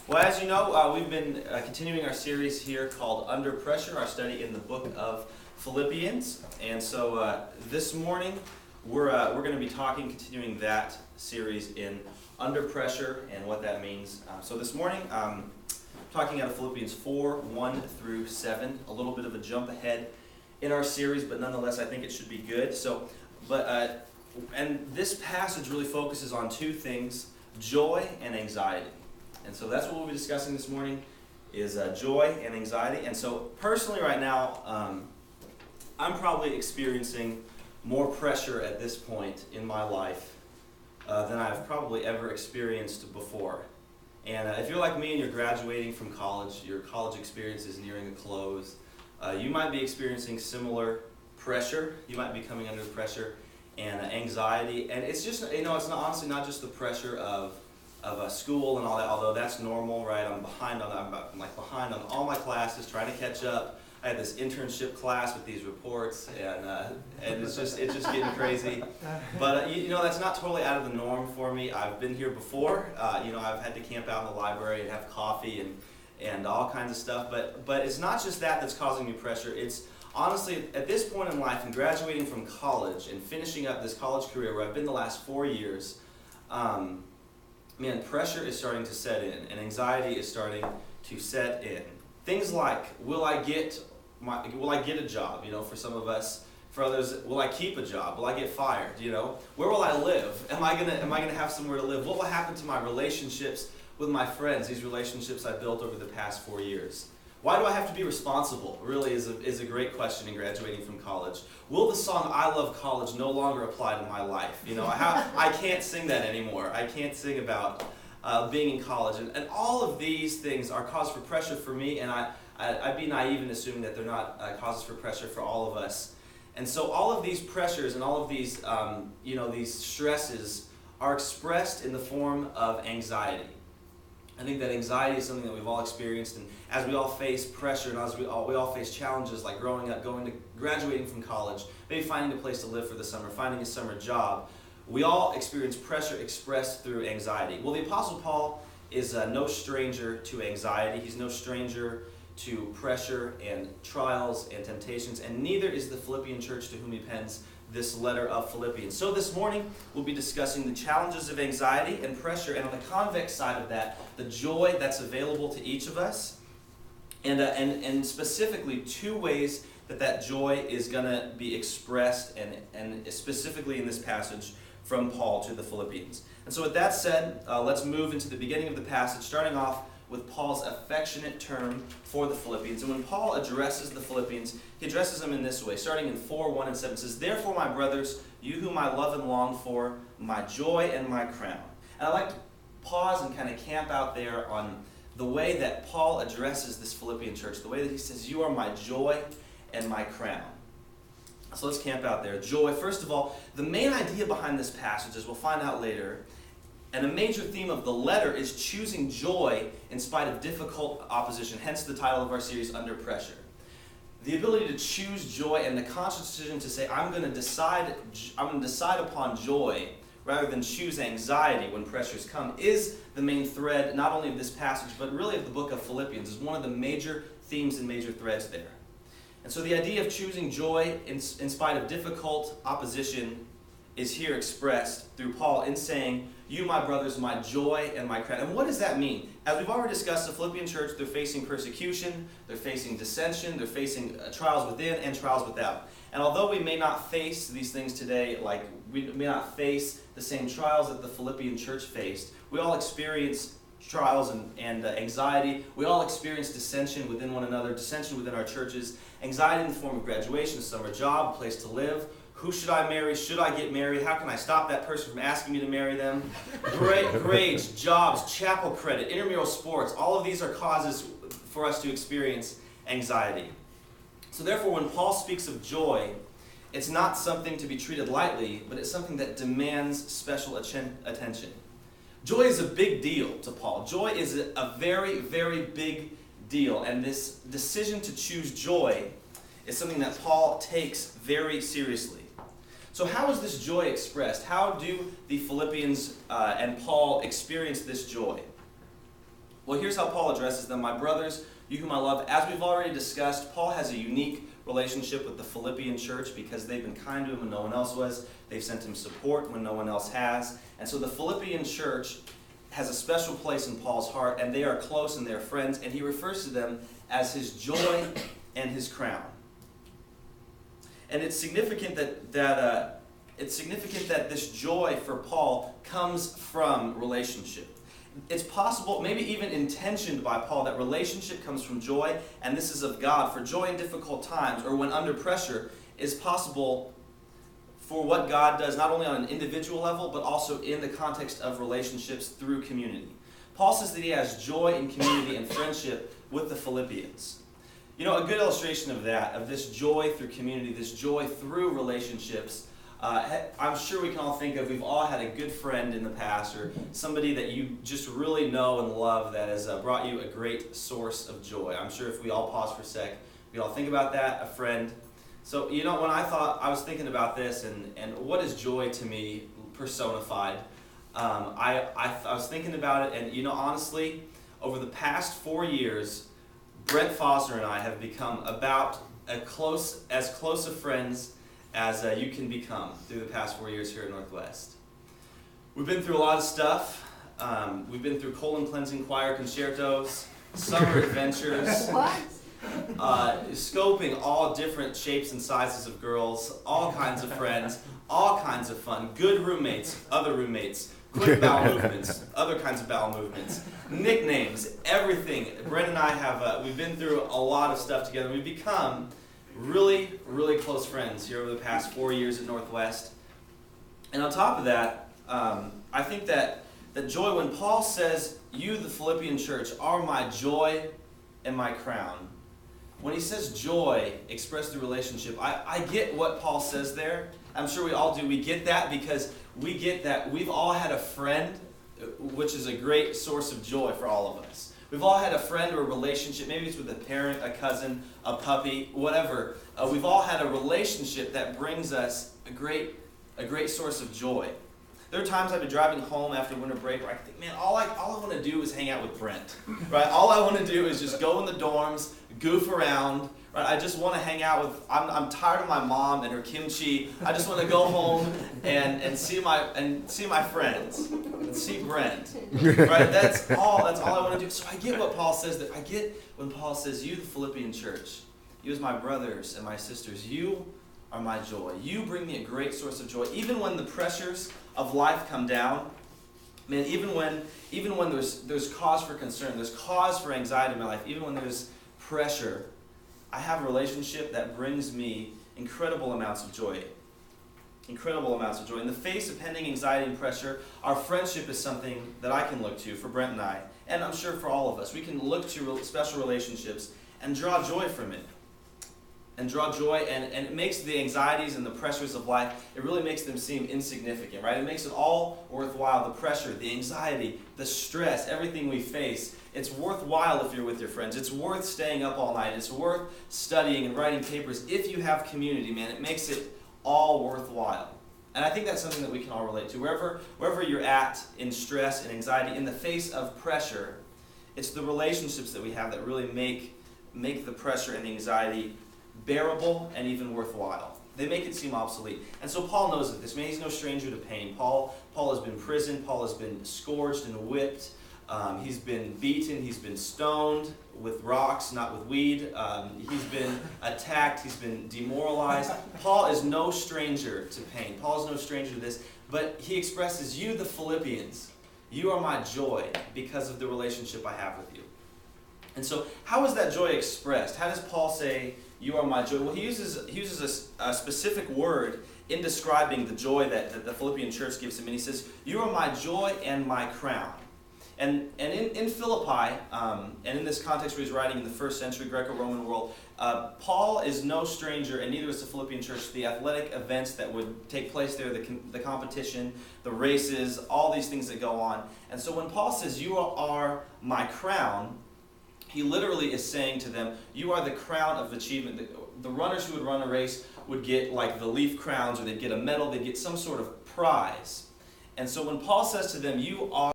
Well, as you know, we've been continuing our series here called Under Pressure, our study in the book of Philippians. And so this morning, we're going to be continuing that series in Under Pressure and what that means. So this morning, talking out of Philippians 4, 1 through 7, a little bit of a jump ahead in our series, but nonetheless, I think it should be good. And this passage really focuses on two things, joy and anxiety. And so that's what we'll be discussing this morning, is joy and anxiety. And so personally right now, I'm probably experiencing more pressure at this point in my life than I've probably ever experienced before. And if you're like me and you're graduating from college, your college experience is nearing a close, you might be experiencing similar pressure. You might be coming under pressure and anxiety. And it's just, it's honestly not just the pressure of school and all that, although that's normal, right? I'm behind on all my classes, trying to catch up. I had this internship class with these reports, and it's just getting crazy. But that's not totally out of the norm for me. I've been here before. I've had to camp out in the library and have coffee and all kinds of stuff. But it's not just that that's causing me pressure. It's honestly, at this point in life, and graduating from college and finishing up this college career where I've been the last 4 years, pressure is starting to set in, and anxiety is starting to set in. Things like, will I get a job? For some of us, for others, will I keep a job? Will I get fired? Where will I live? Am I gonna have somewhere to live? What will happen to my relationships with my friends? These relationships I built over the past 4 years. Why do I have to be responsible? Really is a great question in graduating from college. Will the song "I Love College" no longer apply to my life? I can't sing that anymore. I can't sing about being in college, and all of these things are cause for pressure for me. And I'd be naive in assuming that they're not causes for pressure for all of us. And so all of these pressures and all of these these stresses are expressed in the form of anxiety. I think that anxiety is something that we've all experienced, and as we all face pressure, and as we all face challenges like growing up, graduating from college, maybe finding a place to live for the summer, finding a summer job, we all experience pressure expressed through anxiety. Well, the Apostle Paul is no stranger to anxiety. He's no stranger to pressure and trials and temptations, and neither is the Philippian church to whom he pens this letter of Philippians. So this morning, we'll be discussing the challenges of anxiety and pressure, and on the convex side of that, the joy that's available to each of us, and specifically two ways that joy is going to be expressed, and specifically in this passage from Paul to the Philippians. And so with that said, let's move into the beginning of the passage, starting off with Paul's affectionate term for the Philippians. And when Paul addresses the Philippians, he addresses them in this way, starting in 4, 1 and 7. It says, "Therefore, my brothers, you whom I love and long for, my joy and my crown." And I'd like to pause and kind of camp out there on the way that Paul addresses this Philippian church, the way that he says, "You are my joy and my crown." So let's camp out there. Joy, first of all, the main idea behind this passage, as we'll find out later, and a major theme of the letter, is choosing joy in spite of difficult opposition, hence the title of our series, Under Pressure. The ability to choose joy and the conscious decision to say, I'm going to decide upon joy rather than choose anxiety when pressures come, is the main thread not only of this passage, but really of the book of Philippians. Is one of the major themes and major threads there. And so the idea of choosing joy in spite of difficult opposition is here expressed through Paul in saying, "You, my brothers, my joy and my crown." And what does that mean? As we've already discussed, the Philippian church, they're facing persecution, they're facing dissension, they're facing trials within and trials without. And although we may not face these things today, like we may not face the same trials that the Philippian church faced, we all experience trials and anxiety. We all experience dissension within one another, dissension within our churches, anxiety in the form of graduation, summer job, place to live. Who should I marry? Should I get married? How can I stop that person from asking me to marry them? Grades, jobs, chapel credit, intramural sports, all of these are causes for us to experience anxiety. So therefore, when Paul speaks of joy, it's not something to be treated lightly, but it's something that demands special attention. Joy is a big deal to Paul. Joy is a very, very big deal, and this decision to choose joy is something that Paul takes very seriously. So how is this joy expressed? How do the Philippians and Paul experience this joy? Well, here's how Paul addresses them. My brothers, you whom I love, as we've already discussed, Paul has a unique relationship with the Philippian church because they've been kind to him when no one else was. They've sent him support when no one else has. And so the Philippian church has a special place in Paul's heart, and they are close and they're friends, and he refers to them as his joy and his crown. And it's significant that this joy for Paul comes from relationship. It's possible, maybe even intentioned by Paul, that relationship comes from joy, and this is of God. For joy in difficult times or when under pressure is possible for what God does, not only on an individual level, but also in the context of relationships through community. Paul says that he has joy in community and friendship with the Philippians. You know, a good illustration of that, of this joy through community, this joy through relationships, I'm sure we can all think of, we've all had a good friend in the past, or somebody that you just really know and love that has brought you a great source of joy. I'm sure if we all pause for a sec, we all think about that, a friend. So, you know, when I was thinking about this and what is joy to me personified, I was thinking about it, and, you know, honestly, over the past 4 years, Brent Foster and I have become about as close of friends as you can become through the past 4 years here at Northwest. We've been through a lot of stuff. We've been through colon cleansing choir concertos, summer adventures, scoping all different shapes and sizes of girls, all kinds of friends, all kinds of fun, good roommates, other roommates, quick bowel movements, other kinds of bowel movements, nicknames, everything. Brent and I have, we've been through a lot of stuff together. We've become really, really close friends here over the past 4 years at Northwest. And on top of that, I think that joy, when Paul says, you, the Philippian church, are my joy and my crown, when he says joy expressed through relationship, I get what Paul says there. I'm sure we all do. We get that because we get that we've all had a friend, which is a great source of joy for all of us. We've all had a friend or a relationship, maybe it's with a parent, a cousin, a puppy, whatever. We've all had a relationship that brings us a great source of joy. There are times I've been driving home after winter break where I think, man, all I want to do is hang out with Brent, right? All I want to do is just go in the dorms, goof around, right? I just want to hang out with, I'm tired of my mom and her kimchi. I just want to go home and see my friends and see Brent, right? That's all I want to do. So I get what Paul says. I get when Paul says, you, the Philippian church, you as my brothers and my sisters, you are my joy. You bring me a great source of joy. Even when the pressures of life come down, man, even when there's cause for concern, there's cause for anxiety in my life, even when there's pressure, I have a relationship that brings me incredible amounts of joy. Incredible amounts of joy. In the face of pending anxiety and pressure, our friendship is something that I can look to for Brent and I, and I'm sure for all of us. We can look to special relationships and draw joy from it. And draw joy, and it makes the anxieties and the pressures of life, it really makes them seem insignificant, right? It makes it all worthwhile. The pressure, the anxiety, the stress, everything we face, it's worthwhile if you're with your friends. It's worth staying up all night. It's worth studying and writing papers. If you have community, man, it makes it all worthwhile. And I think that's something that we can all relate to. Wherever you're at in stress and anxiety, in the face of pressure, it's the relationships that we have that really make the pressure and the anxiety bearable and even worthwhile. They make it seem obsolete. And so Paul knows of this. Man, he's no stranger to pain. Paul has been imprisoned. Paul has been scourged and whipped. He's been beaten. He's been stoned with rocks, not with weed. He's been attacked. He's been demoralized. Paul is no stranger to pain. Paul is no stranger to this. But he expresses, you, the Philippians, you are my joy because of the relationship I have with you. And so how is that joy expressed? How does Paul say, you are my joy? Well, he uses a specific word in describing the joy that the Philippian church gives him. And he says, you are my joy and my crown. And in Philippi, and in this context where he's writing in the first century Greco-Roman world, Paul is no stranger, and neither is the Philippian church, to the athletic events that would take place there, the competition, the races, all these things that go on. And so when Paul says, you are my crown, he literally is saying to them, you are the crown of achievement. The runners who would run a race would get like the leaf crowns, or they'd get a medal, they'd get some sort of prize. And so when Paul says to them, you are